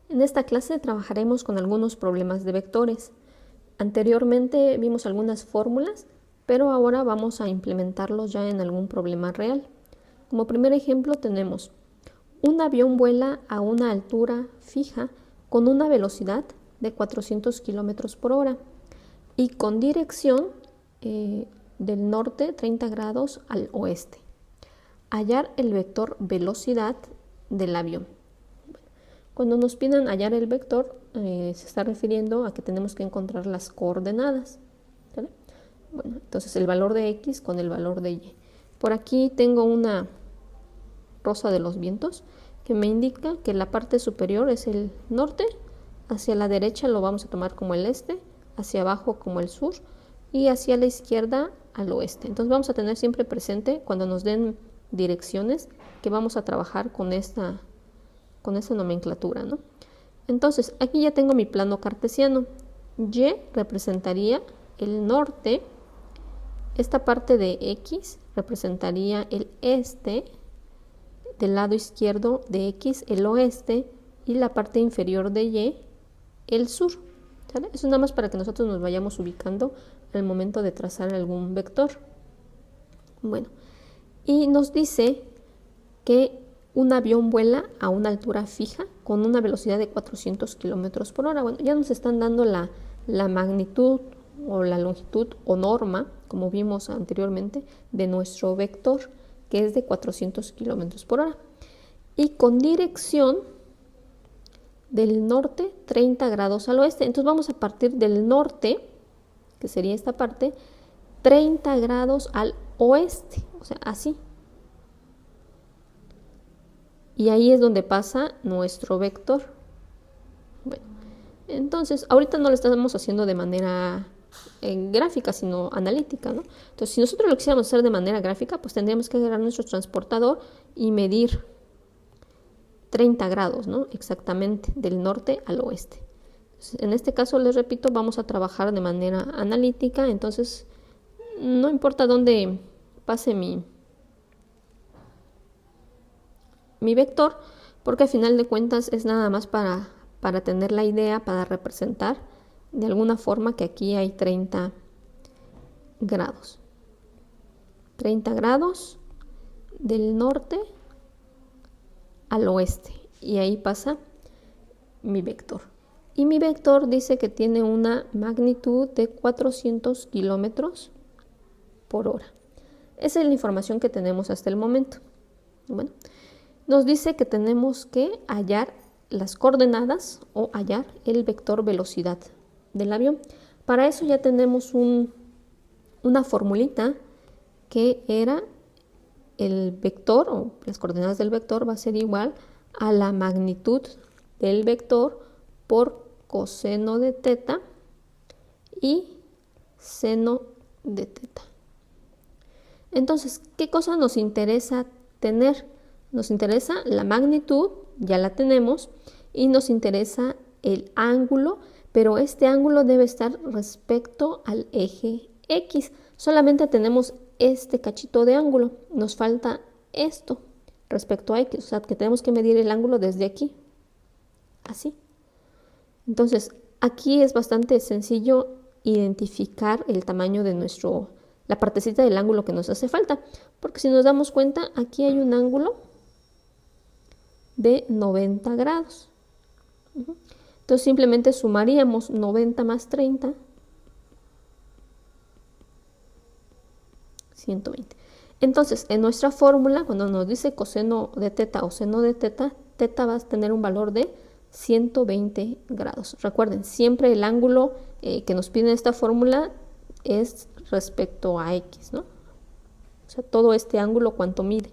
En esta clase trabajaremos con algunos problemas de vectores. Anteriormente vimos algunas fórmulas, pero ahora vamos a implementarlos ya en algún problema real. Como primer ejemplo tenemos: un avión vuela a una altura fija con una velocidad de 400 km por hora y con dirección del norte 30 grados al oeste. Hallar el vector velocidad del avión. Cuando nos piden hallar el vector, se está refiriendo a que tenemos que encontrar las coordenadas, ¿vale? Bueno, entonces el valor de X con el valor de Y. Por aquí tengo una rosa de los vientos que me indica que la parte superior es el norte, hacia la derecha lo vamos a tomar como el este, hacia abajo como el sur y hacia la izquierda al oeste. Entonces vamos a tener siempre presente, cuando nos den direcciones, que vamos a trabajar con esta nomenclatura, ¿no? Entonces aquí ya tengo mi plano cartesiano. Y representaría el norte, esta parte de X representaría el este, del lado izquierdo de X el oeste y la parte inferior de Y el sur, ¿sale? Eso nada más para que nosotros nos vayamos ubicando al momento de trazar algún vector. Bueno, y nos dice que un avión vuela a una altura fija con una velocidad de 400 km por hora. Bueno, ya nos están dando la magnitud o la longitud o norma, como vimos anteriormente, de nuestro vector, que es de 400 km por hora. Y con dirección del norte 30 grados al oeste. Entonces vamos a partir del norte, que sería esta parte, 30 grados al oeste, o sea, así. Y ahí es donde pasa nuestro vector. Bueno, entonces ahorita no lo estamos haciendo de manera gráfica, sino analítica, ¿no? Entonces, si nosotros lo quisiéramos hacer de manera gráfica, pues tendríamos que agarrar nuestro transportador y medir 30 grados, ¿no? Exactamente, del norte al oeste. Entonces, en este caso, les repito, vamos a trabajar de manera analítica, entonces no importa dónde pase mi vector, porque al final de cuentas es nada más para tener la idea, para representar de alguna forma que aquí hay 30 grados. 30 grados del norte al oeste. Y ahí pasa mi vector. Y mi vector dice que tiene una magnitud de 400 kilómetros por hora. Esa es la información que tenemos hasta el momento. Bueno, nos dice que tenemos que hallar las coordenadas o hallar el vector velocidad del avión. Para eso ya tenemos una formulita que era el vector o las coordenadas del vector va a ser igual a la magnitud del vector por coseno de teta y seno de teta. Entonces, ¿qué cosa nos interesa tener? Nos interesa la magnitud, ya la tenemos, y nos interesa el ángulo, pero este ángulo debe estar respecto al eje X. Solamente tenemos este cachito de ángulo, nos falta esto respecto a X, o sea que tenemos que medir el ángulo desde aquí, así. Entonces, aquí es bastante sencillo identificar el tamaño de la partecita del ángulo que nos hace falta, porque si nos damos cuenta, aquí hay un ángulo de 90 grados. Entonces simplemente sumaríamos 90 más 30, 120. Entonces, en nuestra fórmula, cuando nos dice coseno de teta o seno de teta, teta va a tener un valor de 120 grados. Recuerden, siempre el ángulo que nos pide esta fórmula es respecto a X, ¿no? O sea, todo este ángulo, ¿cuánto mide?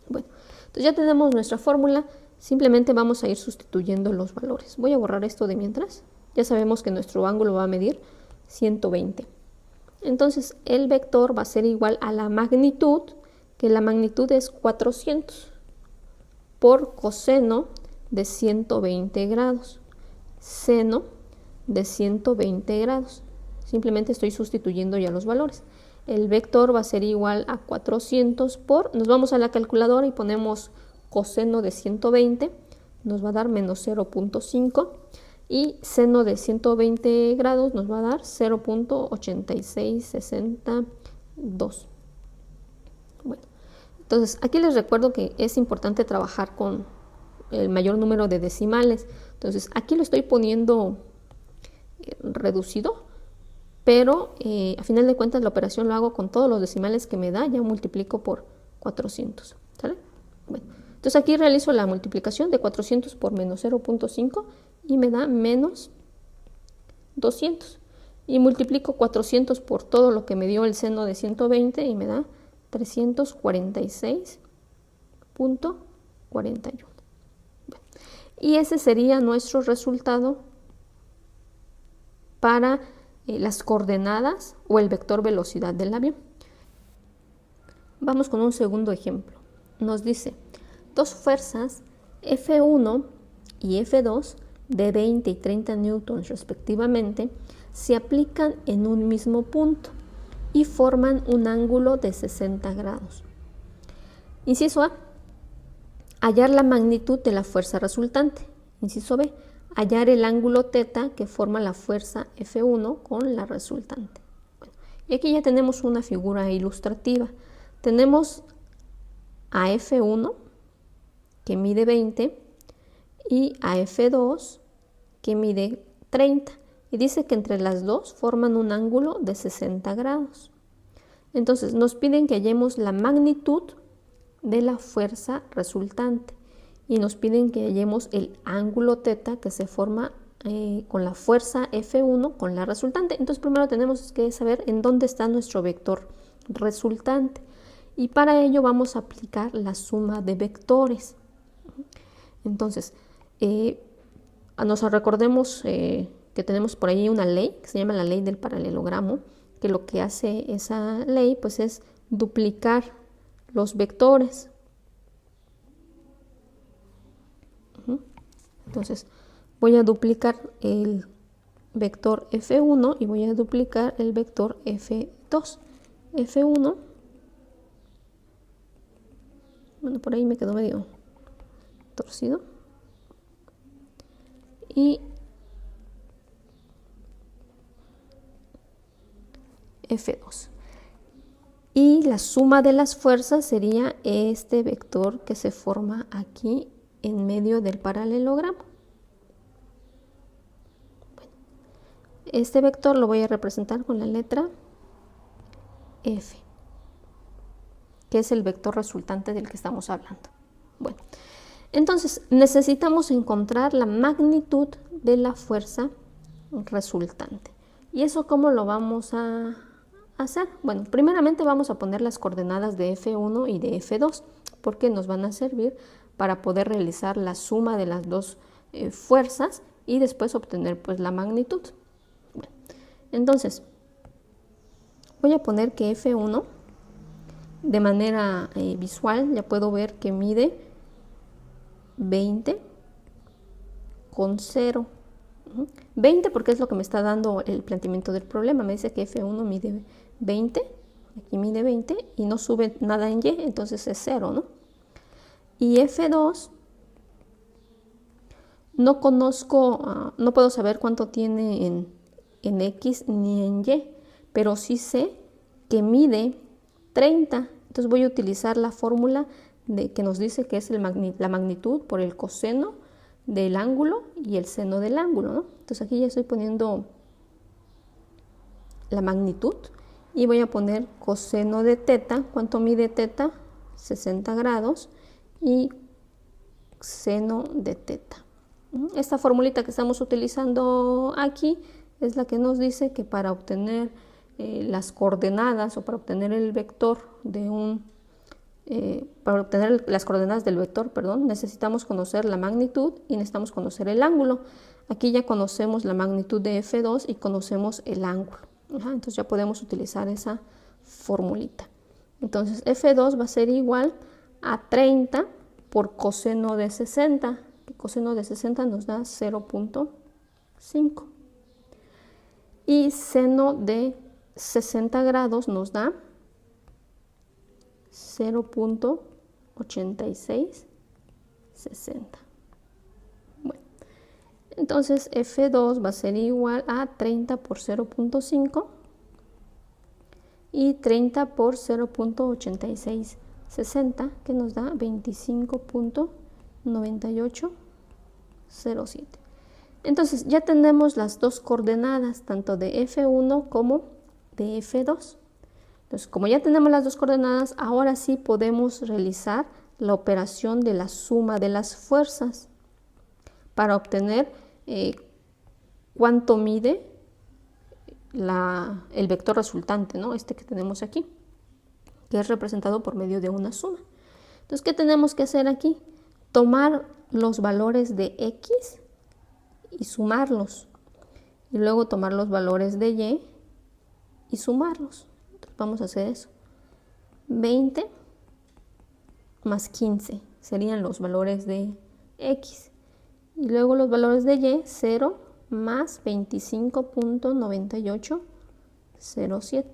Bueno, entonces ya tenemos nuestra fórmula, simplemente vamos a ir sustituyendo los valores. Voy a borrar esto de mientras. Ya sabemos que nuestro ángulo va a medir 120. Entonces el vector va a ser igual a la magnitud, que la magnitud es 400 por coseno de 120 grados, seno de 120 grados. Simplemente estoy sustituyendo ya los valores. El vector va a ser igual a 400 por, nos vamos a la calculadora y ponemos coseno de 120 nos va a dar menos 0.5 y seno de 120 grados nos va a dar 0.8662. Bueno, entonces aquí les recuerdo que es importante trabajar con el mayor número de decimales. Entonces aquí lo estoy poniendo reducido, pero a final de cuentas la operación lo hago con todos los decimales que me da, ya multiplico por 400, ¿sale? Bueno, entonces aquí realizo la multiplicación de 400 por menos 0.5 y me da menos 200. Y multiplico 400 por todo lo que me dio el seno de 120 y me da 346.41. Y ese sería nuestro resultado para las coordenadas o el vector velocidad del avión. Vamos con un segundo ejemplo. Nos dice, dos fuerzas F1 y F2 de 20 y 30 newtons respectivamente se aplican en un mismo punto y forman un ángulo de 60 grados. Inciso A, hallar la magnitud de la fuerza resultante. Inciso B, hallar el ángulo θ que forma la fuerza F1 con la resultante. Bueno, y aquí ya tenemos una figura ilustrativa. Tenemos a F1 que mide 20 y a F2 que mide 30. Y dice que entre las dos forman un ángulo de 60 grados. Entonces nos piden que hallemos la magnitud de la fuerza resultante y nos piden que hallemos el ángulo θ que se forma con la fuerza F1 con la resultante. Entonces primero tenemos que saber en dónde está nuestro vector resultante y para ello vamos a aplicar la suma de vectores. Entonces nos recordemos que tenemos por ahí una ley que se llama la ley del paralelogramo, que lo que hace esa ley pues es duplicar los vectores. Entonces voy a duplicar el vector F1 y voy a duplicar el vector F2. F1, bueno, por ahí me quedó medio torcido. Y F2. Y la suma de las fuerzas sería este vector que se forma aquí en medio del paralelogramo. Bueno, este vector lo voy a representar con la letra F, que es el vector resultante del que estamos hablando. Bueno, entonces necesitamos encontrar la magnitud de la fuerza resultante. ¿Y eso cómo lo vamos a hacer? Bueno, primeramente vamos a poner las coordenadas de F1 y de F2 porque nos van a servir para poder realizar la suma de las dos fuerzas y después obtener pues la magnitud. Bueno, entonces voy a poner que F1 de manera visual ya puedo ver que mide 20 con 0. 20 porque es lo que me está dando el planteamiento del problema. Me dice que F1 mide 20, aquí mide 20 y no sube nada en Y, entonces es 0, ¿no? Y F2 no conozco, no puedo saber cuánto tiene en X ni en Y, pero sí sé que mide 30. Entonces voy a utilizar la fórmula que nos dice que es la magnitud por el coseno del ángulo y el seno del ángulo, ¿no? Entonces aquí ya estoy poniendo la magnitud y voy a poner coseno de θ. ¿Cuánto mide θ? 60 grados y seno de θ. Esta formulita que estamos utilizando aquí es la que nos dice que para obtener las coordenadas o para obtener el vector de para obtener las coordenadas del vector, perdón, necesitamos conocer la magnitud y necesitamos conocer el ángulo. Aquí ya conocemos la magnitud de F2 y conocemos el ángulo. Entonces ya podemos utilizar esa formulita. Entonces F2 va a ser igual a 30 por coseno de 60. El coseno de 60 nos da 0.5. Y seno de 60 grados nos da 0.8660. Entonces F2 va a ser igual a 30 por 0.5 y 30 por 0.8660, que nos da 25.9807. Entonces ya tenemos las dos coordenadas, tanto de F1 como de F2. Entonces, como ya tenemos las dos coordenadas, ahora sí podemos realizar la operación de la suma de las fuerzas para obtener cuánto mide el vector resultante, ¿no? Este que tenemos aquí, que es representado por medio de una suma. Entonces, ¿qué tenemos que hacer aquí? Tomar los valores de X y sumarlos, y luego tomar los valores de Y y sumarlos. Entonces, vamos a hacer eso. 20 más 15 serían los valores de X, y luego los valores de Y, 0 más 25.9807.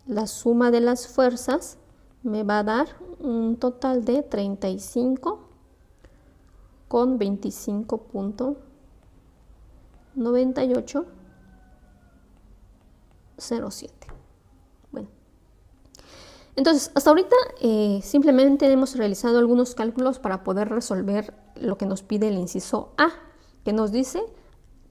La suma de las fuerzas me va a dar un total de 35 con 25.9807. Bueno, entonces hasta ahorita simplemente hemos realizado algunos cálculos para poder resolver lo que nos pide el inciso A, que nos dice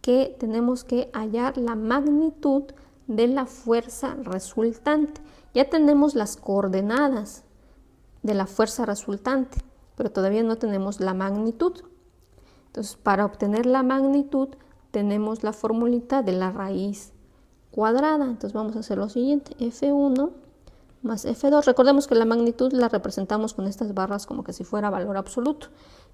que tenemos que hallar la magnitud de la fuerza resultante. Ya tenemos las coordenadas de la fuerza resultante, pero todavía no tenemos la magnitud. Entonces, para obtener la magnitud tenemos la formulita de la raíz cuadrada. Entonces vamos a hacer lo siguiente: F1 más F2. Recordemos que la magnitud la representamos con estas barras como que si fuera valor absoluto,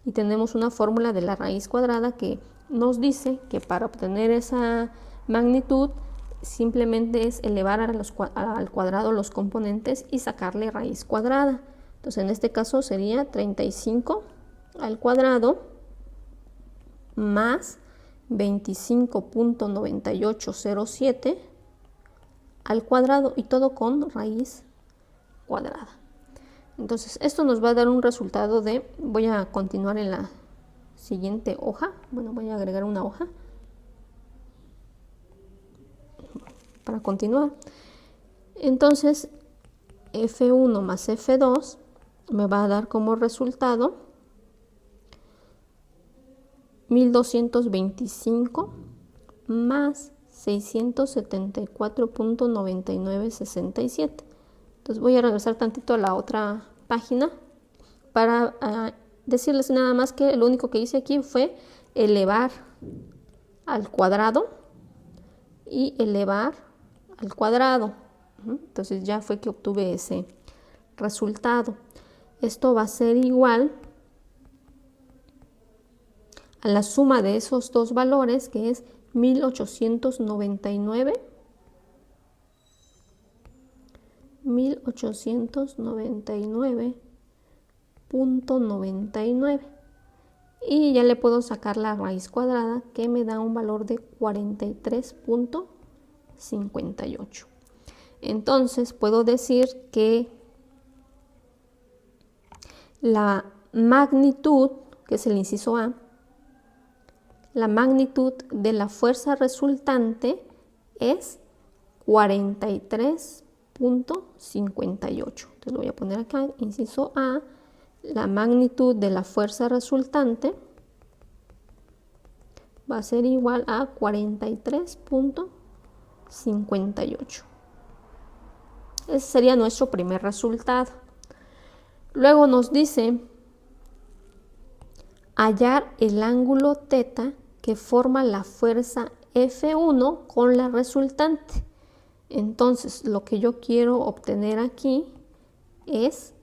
y tenemos una fórmula de la raíz cuadrada que nos dice que para obtener esa magnitud simplemente es elevar al cuadrado los componentes y sacarle raíz cuadrada. Entonces en este caso sería 35 al cuadrado más 25.9807 al cuadrado, y todo con raíz cuadrada. Entonces esto nos va a dar un resultado de, voy a continuar en la siguiente hoja, bueno, voy a agregar una hoja para continuar. Entonces F1 más F2 me va a dar como resultado 1225 más 674.9967. Entonces voy a regresar tantito a la otra página para decirles nada más que lo único que hice aquí fue elevar al cuadrado y elevar al cuadrado. Entonces ya fue que obtuve ese resultado. Esto va a ser igual a la suma de esos dos valores, que es 1899.99, y ya le puedo sacar la raíz cuadrada, que me da un valor de 43.58. Entonces puedo decir que la magnitud, que es el inciso A, la magnitud de la fuerza resultante es 43.58. Entonces lo voy a poner acá, inciso A, la magnitud de la fuerza resultante va a ser igual a 43.58. Ese sería nuestro primer resultado. Luego nos dice hallar el ángulo θ que forma la fuerza F1 con la resultante. Entonces lo que yo quiero obtener aquí es,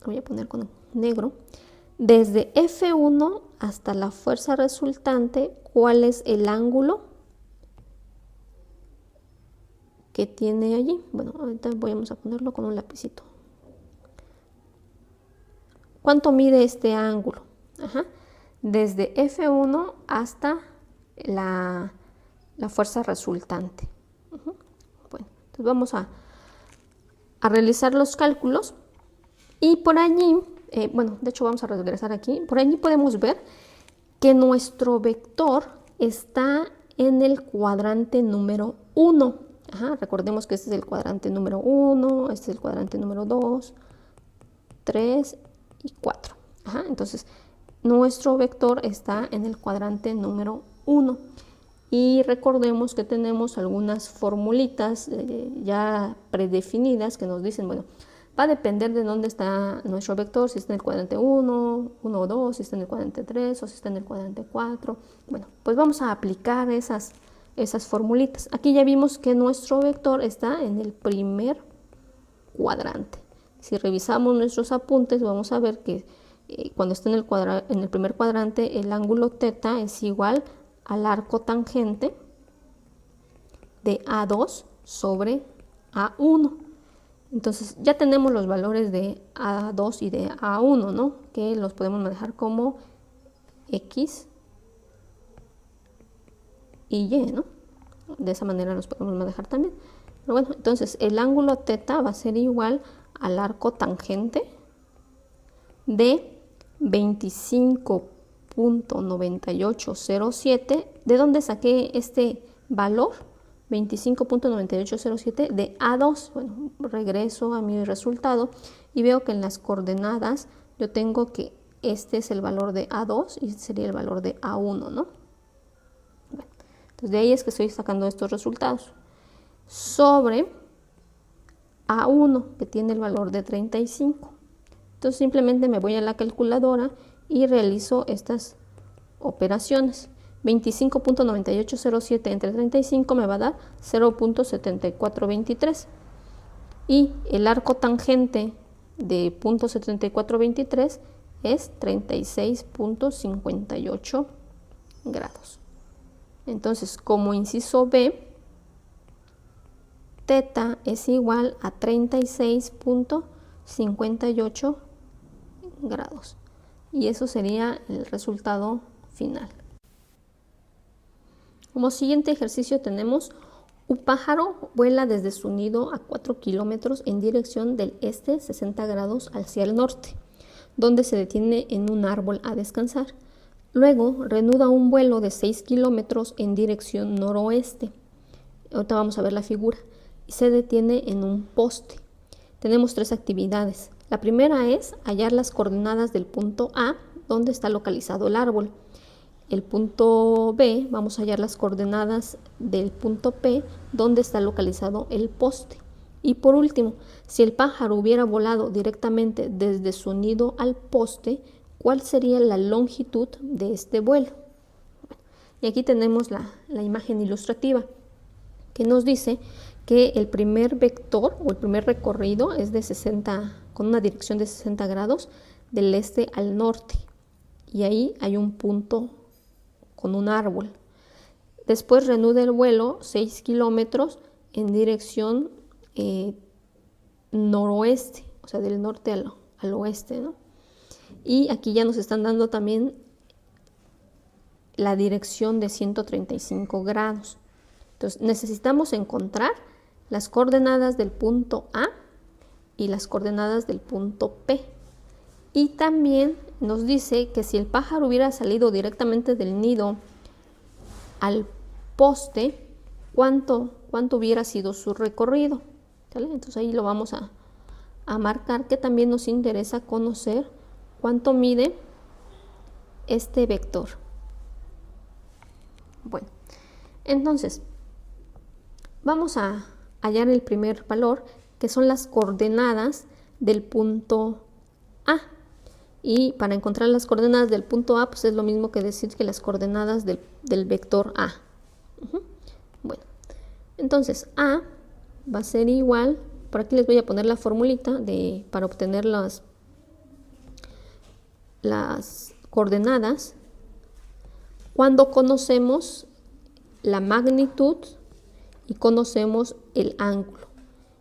voy a poner con negro, desde F1 hasta la fuerza resultante, ¿cuál es el ángulo que tiene allí? Bueno, ahorita vamos a ponerlo con un lapicito. ¿Cuánto mide este ángulo? Desde F1 hasta la fuerza resultante. Bueno, entonces vamos a realizar los cálculos, y por allí, bueno, de hecho vamos a regresar aquí. Por allí podemos ver que nuestro vector está en el cuadrante número 1. Recordemos que este es el cuadrante número 1, este es el cuadrante número 2, 3 y 4. Entonces, nuestro vector está en el cuadrante número 1. Y recordemos que tenemos algunas formulitas ya predefinidas que nos dicen, bueno, va a depender de dónde está nuestro vector, si está en el cuadrante 1, 1 o 2, si está en el cuadrante 3 o si está en el cuadrante 4. Bueno, pues vamos a aplicar esas formulitas. Aquí ya vimos que nuestro vector está en el primer cuadrante. Si revisamos nuestros apuntes, vamos a ver que cuando está en el primer cuadrante, el ángulo θ es igual al arco tangente de A2 sobre A1. Entonces ya tenemos los valores de A2 y de A1, ¿no? Que los podemos manejar como X y Y, ¿no? De esa manera los podemos manejar también. Pero bueno, entonces el ángulo θ va a ser igual al arco tangente de 25.9807. ¿De dónde saqué este valor? 25.9807 de A2. Bueno, regreso a mi resultado y veo que en las coordenadas yo tengo que este es el valor de A2 y este sería el valor de A1, ¿no? Bueno, entonces de ahí es que estoy sacando estos resultados. Sobre A1, que tiene el valor de 35. Entonces simplemente me voy a la calculadora y realizo estas operaciones. 25.9807 entre 35 me va a dar 0.7423. Y el arco tangente de 0.7423 es 36.58 grados. Entonces, como inciso B, θ es igual a 36.58 grados. Y eso sería el resultado final. Como siguiente ejercicio tenemos: un pájaro vuela desde su nido a 4 kilómetros en dirección del este 60 grados hacia el norte, donde se detiene en un árbol a descansar. Luego reanuda un vuelo de 6 kilómetros en dirección noroeste. Ahorita vamos a ver la figura. Y se detiene en un poste. Tenemos tres actividades. La primera es hallar las coordenadas del punto A, donde está localizado el árbol. El punto B, vamos a hallar las coordenadas del punto P, donde está localizado el poste. Y por último, si el pájaro hubiera volado directamente desde su nido al poste, ¿cuál sería la longitud de este vuelo? Y aquí tenemos la imagen ilustrativa que nos dice que el primer vector o el primer recorrido es de 60, con una dirección de 60 grados del este al norte. Y ahí hay un punto con un árbol. Después reanuda el vuelo 6 kilómetros en dirección noroeste, o sea, del norte al oeste, ¿no? Y aquí ya nos están dando también la dirección de 135 grados. Entonces necesitamos encontrar las coordenadas del punto A y las coordenadas del punto P. Y también nos dice que si el pájaro hubiera salido directamente del nido al poste, ¿cuánto hubiera sido su recorrido? ¿Sale? Entonces ahí lo vamos a marcar, que también nos interesa conocer cuánto mide este vector. Bueno, entonces vamos a hallar el primer valor, que son las coordenadas del punto A. Y para encontrar las coordenadas del punto A, pues es lo mismo que decir que las coordenadas del vector A. Bueno, entonces A va a ser igual, por aquí les voy a poner la formulita para obtener las coordenadas cuando conocemos la magnitud y conocemos el ángulo.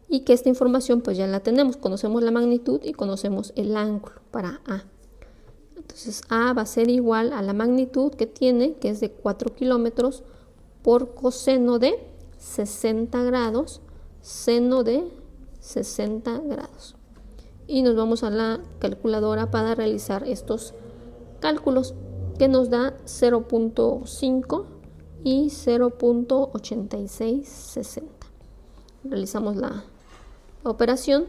Y que esta información pues ya la tenemos, conocemos la magnitud y conocemos el ángulo para A. Entonces A va a ser igual a la magnitud que tiene, que es de 4 kilómetros, por coseno de 60 grados, seno de 60 grados. Y nos vamos a la calculadora para realizar estos cálculos. que nos da 0.5 y 0.8660. Realizamos la operación,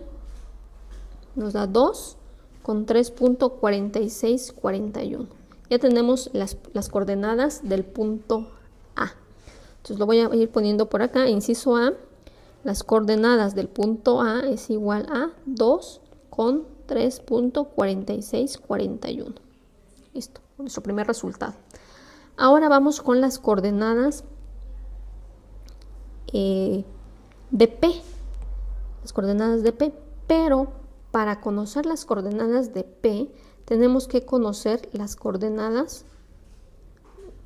nos da 2 con 3.4641. Ya tenemos las coordenadas del punto A. Entonces lo voy a ir poniendo por acá. Inciso A, las coordenadas del punto A es igual a 2 con 3.4641. Listo, nuestro primer resultado. Ahora vamos con las coordenadas de P. Las coordenadas de P, pero para conocer las coordenadas de P tenemos que conocer las coordenadas,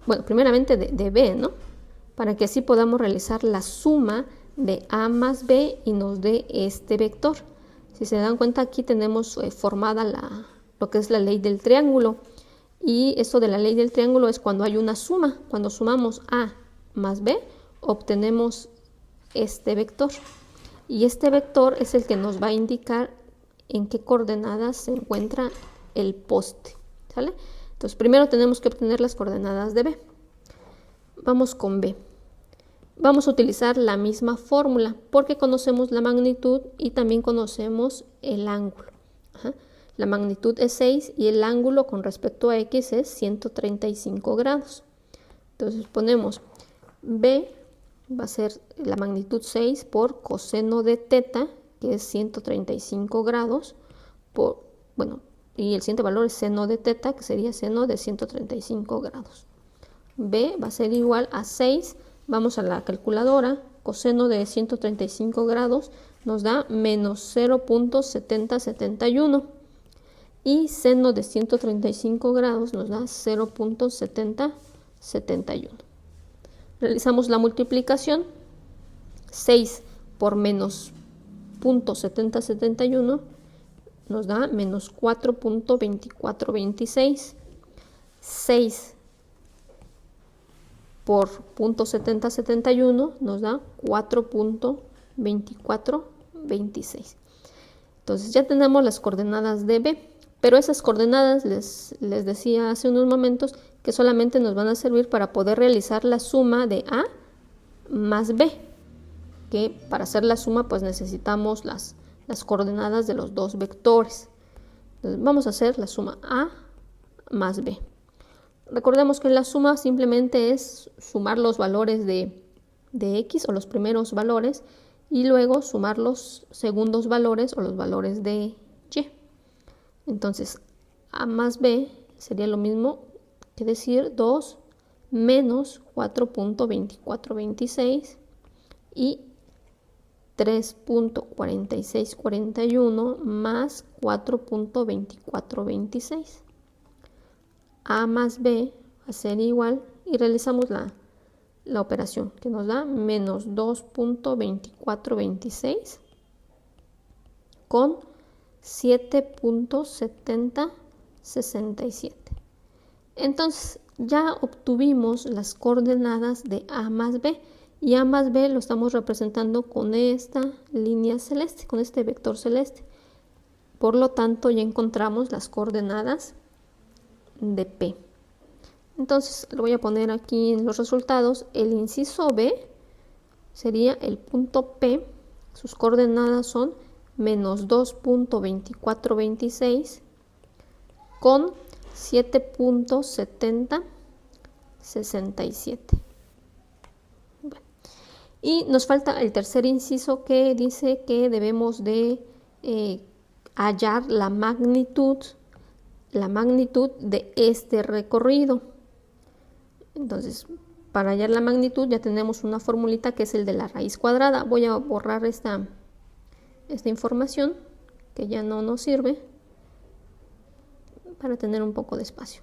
bueno, primeramente de B, ¿no? Para que así podamos realizar la suma de A más B y nos dé este vector. Si se dan cuenta, aquí tenemos formada lo que es la ley del triángulo. Y esto de la ley del triángulo es cuando hay una suma. Cuando sumamos A más B, obtenemos este vector. Y este vector es el que nos va a indicar en qué coordenadas se encuentra el poste. ¿Sale? Entonces, primero tenemos que obtener las coordenadas de B. Vamos con B. Vamos a utilizar la misma fórmula porque conocemos la magnitud y también conocemos el ángulo. Ajá. La magnitud es 6 y el ángulo con respecto a X es 135 grados. Entonces ponemos B, va a ser la magnitud 6 por coseno de teta, que es 135 grados, y el siguiente valor es seno de teta, que sería seno de 135 grados. B va a ser igual a 6, vamos a la calculadora, coseno de 135 grados nos da menos 0.7071. Y seno de 135 grados nos da 0.7071. Realizamos la multiplicación. 6 por menos 0.7071 nos da menos 4.2426. 6 por 0.7071 nos da 4.2426. Entonces ya tenemos las coordenadas de B. Pero esas coordenadas les decía hace unos momentos que solamente nos van a servir para poder realizar la suma de A más B, que para hacer la suma pues necesitamos las coordenadas de los dos vectores. Entonces vamos a hacer la suma A más B. Recordemos que la suma simplemente es sumar los valores de X o los primeros valores y luego sumar los segundos valores o los valores de Y. Entonces, A más B sería lo mismo que decir 2 menos 4.2426 y 3.4641 más 4.2426. A más B va a ser igual y realizamos la operación que nos da menos 2.2426 con 7.7067. Entonces ya obtuvimos las coordenadas de A más B y A más B lo estamos representando con esta línea celeste, con este vector celeste. Por lo tanto ya encontramos las coordenadas de P. Entonces lo voy a poner aquí en los resultados. El inciso B sería el punto P, sus coordenadas son menos 2.2426 con 7.7067. Bueno. Y nos falta el tercer inciso que dice que debemos de hallar la magnitud de este recorrido. Entonces, para hallar la magnitud ya tenemos una formulita que es el de la raíz cuadrada. Voy a borrar esta información que ya no nos sirve para tener un poco de espacio.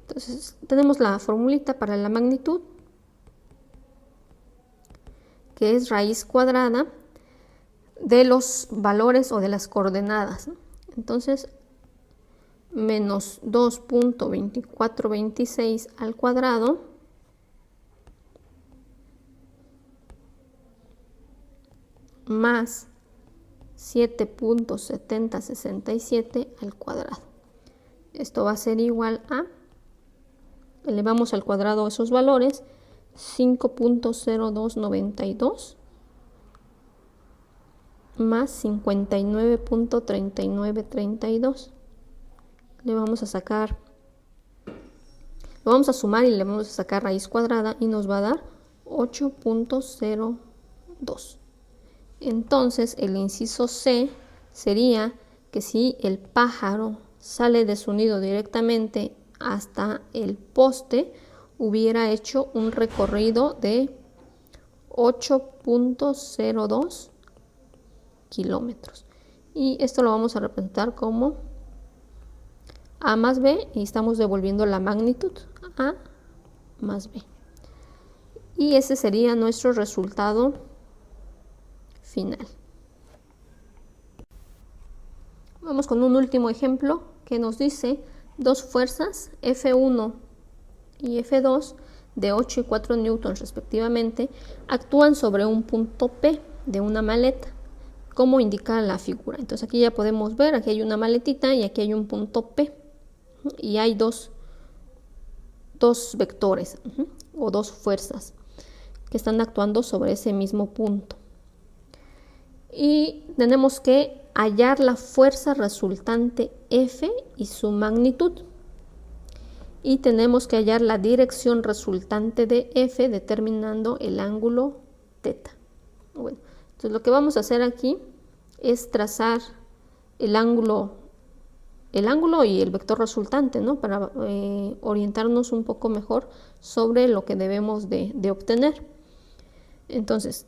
Entonces tenemos la formulita para la magnitud, que es raíz cuadrada de los valores o de las coordenadas, ¿no? Entonces menos 2.2426 al cuadrado más 7.7067 al cuadrado. Esto va a ser igual a, elevamos al cuadrado esos valores, 5.0292 más 59.3932. Le vamos a sacar, lo vamos a sumar y le vamos a sacar raíz cuadrada y nos va a dar 8.02. Entonces el inciso C sería que si el pájaro sale de su nido directamente hasta el poste, hubiera hecho un recorrido de 8.02 kilómetros. Y esto lo vamos a representar como A más B y estamos devolviendo la magnitud, A más B. Y ese sería nuestro resultado final. Vamos con un último ejemplo que nos dice dos fuerzas F1 y F2 de 8 y 4 newtons respectivamente actúan sobre un punto P de una maleta, como indica la figura. Entonces aquí ya podemos ver, aquí hay una maletita y aquí hay un punto P y hay dos vectores o dos fuerzas que están actuando sobre ese mismo punto. Y tenemos que hallar la fuerza resultante F y su magnitud. Y tenemos que hallar la dirección resultante de F determinando el ángulo θ. Bueno, entonces lo que vamos a hacer aquí es trazar el ángulo y el vector resultante, ¿no? Para orientarnos un poco mejor sobre lo que debemos de obtener. Entonces,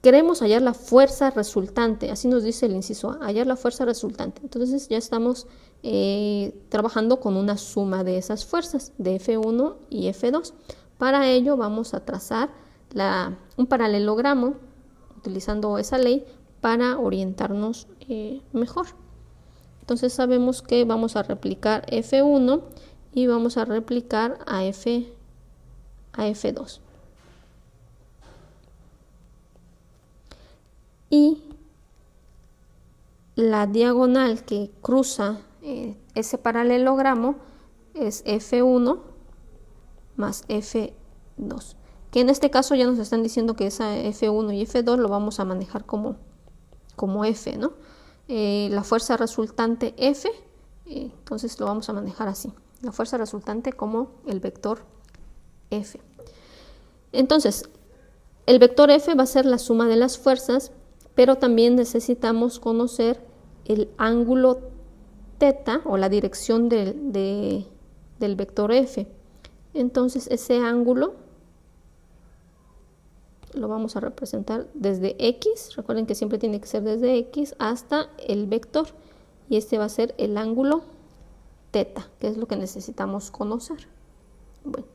queremos hallar la fuerza resultante, así nos dice el inciso A, hallar la fuerza resultante. Entonces ya estamos trabajando con una suma de esas fuerzas, de F1 y F2. Para ello vamos a trazar un paralelogramo, utilizando esa ley, para orientarnos mejor. Entonces sabemos que vamos a replicar F1 y vamos a replicar a F2. Y la diagonal que cruza ese paralelogramo es F1 más F2, que en este caso ya nos están diciendo que esa F1 y F2 lo vamos a manejar como F, ¿no? La fuerza resultante F, entonces lo vamos a manejar así, la fuerza resultante como el vector F. Entonces, el vector F va a ser la suma de las fuerzas, pero también necesitamos conocer el ángulo θ o la dirección del vector F. Entonces ese ángulo lo vamos a representar desde X, recuerden que siempre tiene que ser desde X hasta el vector, y este va a ser el ángulo θ, que es lo que necesitamos conocer. Bueno,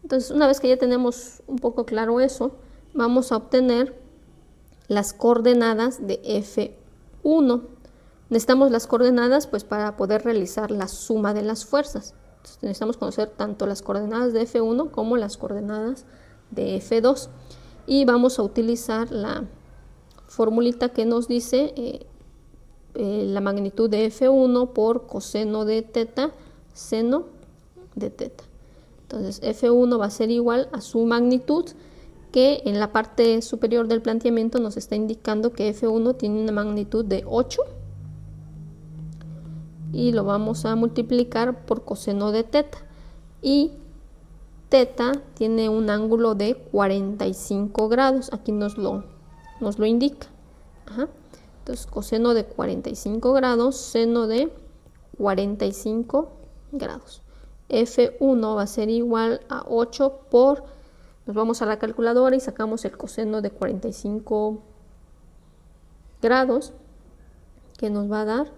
entonces una vez que ya tenemos un poco claro eso, vamos a obtener las coordenadas de F1. Necesitamos las coordenadas pues para poder realizar la suma de las fuerzas. Entonces, necesitamos conocer tanto las coordenadas de F1 como las coordenadas de F2. Y vamos a utilizar la formulita que nos dice la magnitud de F1 por coseno de θ, seno de θ. Entonces F1 va a ser igual a su magnitud, que en la parte superior del planteamiento nos está indicando que F1 tiene una magnitud de 8 y lo vamos a multiplicar por coseno de θ, y θ tiene un ángulo de 45 grados, aquí nos lo indica. Entonces coseno de 45 grados, seno de 45 grados. F1 va a ser igual a 8 por, nos vamos a la calculadora y sacamos el coseno de 45 grados, que nos va a dar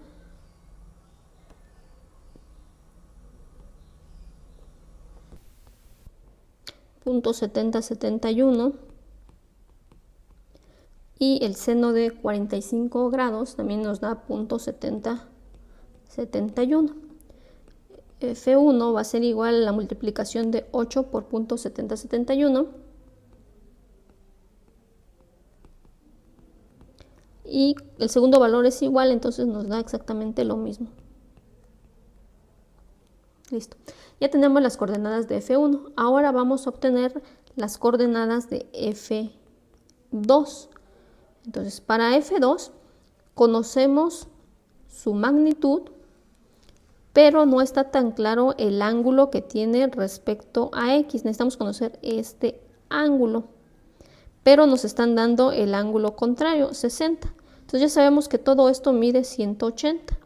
0.7071, y el seno de 45 grados también nos da 0.7071. F1 va a ser igual a la multiplicación de 8 por 0.7071 y el segundo valor es igual, entonces nos da exactamente lo mismo. Listo. Ya tenemos las coordenadas de F1. Ahora vamos a obtener las coordenadas de F2. Entonces, para F2 conocemos su magnitud, pero no está tan claro el ángulo que tiene respecto a X. Necesitamos conocer este ángulo, pero nos están dando el ángulo contrario, 60. Entonces ya sabemos que todo esto mide 180.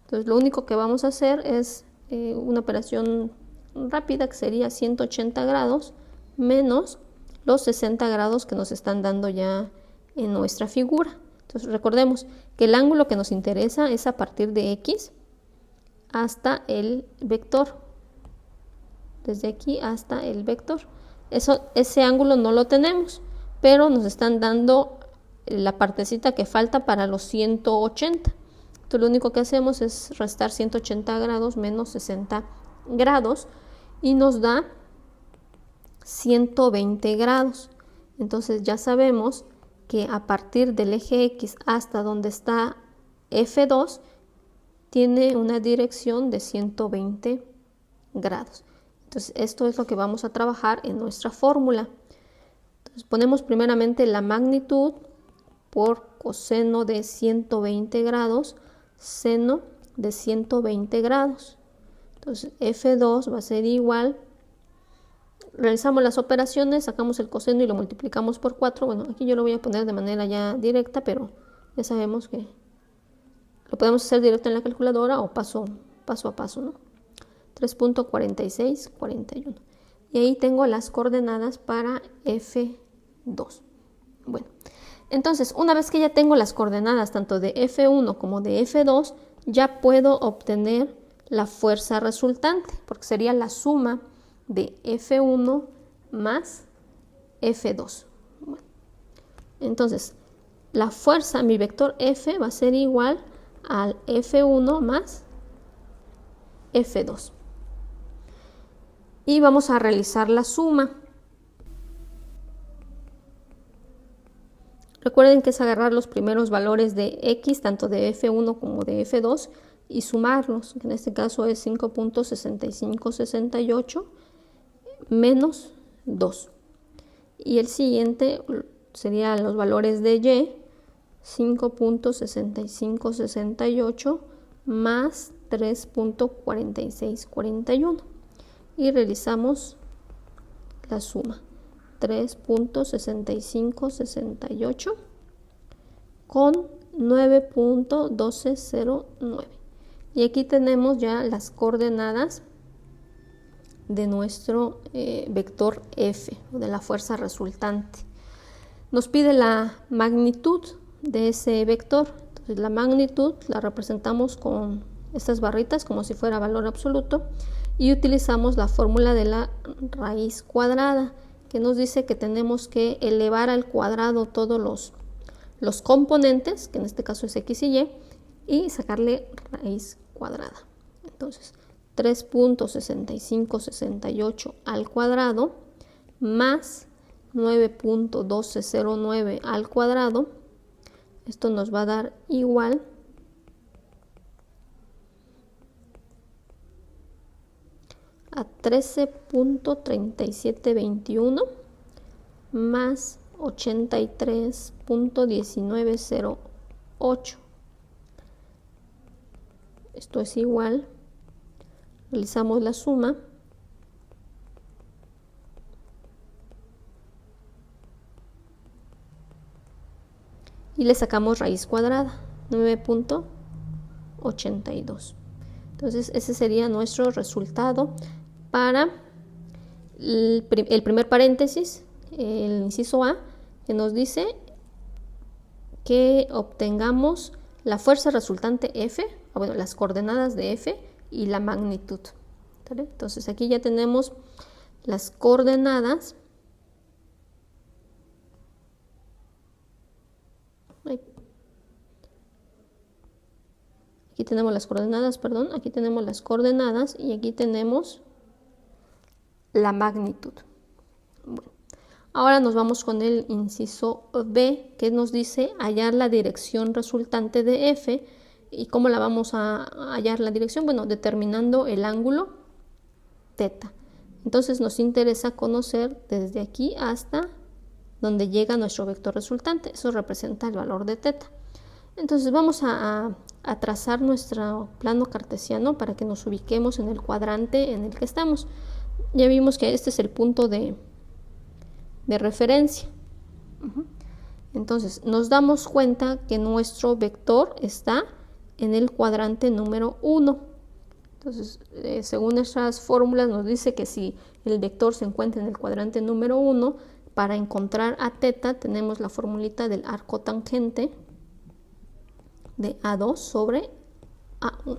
Entonces lo único que vamos a hacer es una operación rápida, que sería 180 grados menos los 60 grados que nos están dando ya en nuestra figura. Entonces recordemos que el ángulo que nos interesa es a partir de X hasta el vector, desde aquí hasta el vector. Ese ángulo no lo tenemos, pero nos están dando la partecita que falta para los 180. Entonces lo único que hacemos es restar 180 grados menos 60 grados y nos da 120 grados. Entonces ya sabemos que a partir del eje X hasta donde está F2 tiene una dirección de 120 grados. Entonces esto es lo que vamos a trabajar en nuestra fórmula. Entonces ponemos primeramente la magnitud por coseno de 120 grados, seno de 120 grados. Entonces F2 va a ser igual, realizamos las operaciones, sacamos el coseno y lo multiplicamos por 4. Bueno, aquí yo lo voy a poner de manera ya directa, pero ya sabemos que lo podemos hacer directo en la calculadora o paso a paso, ¿no? 3.4641. Y ahí tengo las coordenadas para F2. Bueno, entonces una vez que ya tengo las coordenadas tanto de F1 como de F2, ya puedo obtener la fuerza resultante, porque sería la suma de F1 más F2. Bueno, entonces, la fuerza, mi vector F va a ser igual al F1 más F2. Y vamos a realizar la suma. Recuerden que es agarrar los primeros valores de X, tanto de F1 como de F2, y sumarlos. En este caso es 5.6568 menos 2. Y el siguiente sería los valores de Y, 5.6568 más 3.4641. Y realizamos la suma. 3.6568 con 9.1209. Y aquí tenemos ya las coordenadas de nuestro vector F, de la fuerza resultante. Nos pide la magnitud de ese vector. Entonces, la magnitud la representamos con estas barritas como si fuera valor absoluto y utilizamos la fórmula de la raíz cuadrada, que nos dice que tenemos que elevar al cuadrado todos los componentes, que en este caso es X y sacarle raíz cuadrada. Entonces, 3.6568 al cuadrado más 9.1209 al cuadrado. Esto nos va a dar igual a 13.3721 más 83.1908. Esto es igual, realizamos la suma, y le sacamos raíz cuadrada, 9.82. Entonces ese sería nuestro resultado para el primer paréntesis, el inciso A, que nos dice que obtengamos la fuerza resultante F, bueno, las coordenadas de F y la magnitud. ¿Vale? Entonces aquí ya tenemos las coordenadas. Aquí tenemos las coordenadas, perdón, aquí tenemos las coordenadas y aquí tenemos la magnitud. Bueno, Ahora nos vamos con el inciso B, que nos dice hallar la dirección resultante de F. ¿Y cómo la vamos a hallar la dirección? Bueno, determinando el ángulo teta. Entonces nos interesa conocer desde aquí hasta donde llega nuestro vector resultante. Eso representa el valor de teta. Entonces vamos a trazar nuestro plano cartesiano para que nos ubiquemos en el cuadrante en el que estamos. Ya vimos que este es el punto de referencia. Entonces nos damos cuenta que nuestro vector está en el cuadrante número 1. Entonces, según nuestras fórmulas nos dice que si el vector se encuentra en el cuadrante número 1, para encontrar a teta tenemos la formulita del arco tangente de A2 sobre A1.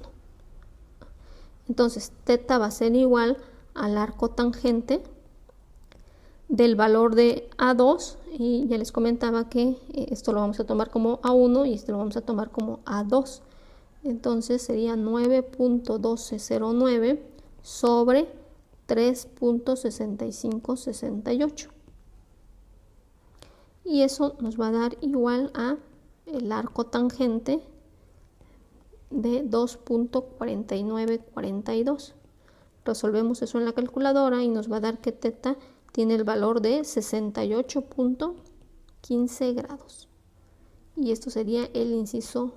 Entonces, teta va a ser igual al arco tangente del valor de A2, y ya les comentaba que esto lo vamos a tomar como A1 y esto lo vamos a tomar como A2. Entonces sería 9.1209 sobre 3.6568. Y eso nos va a dar igual a el arco tangente de 2.4942. Resolvemos eso en la calculadora y nos va a dar que teta tiene el valor de 68.15 grados. Y esto sería el inciso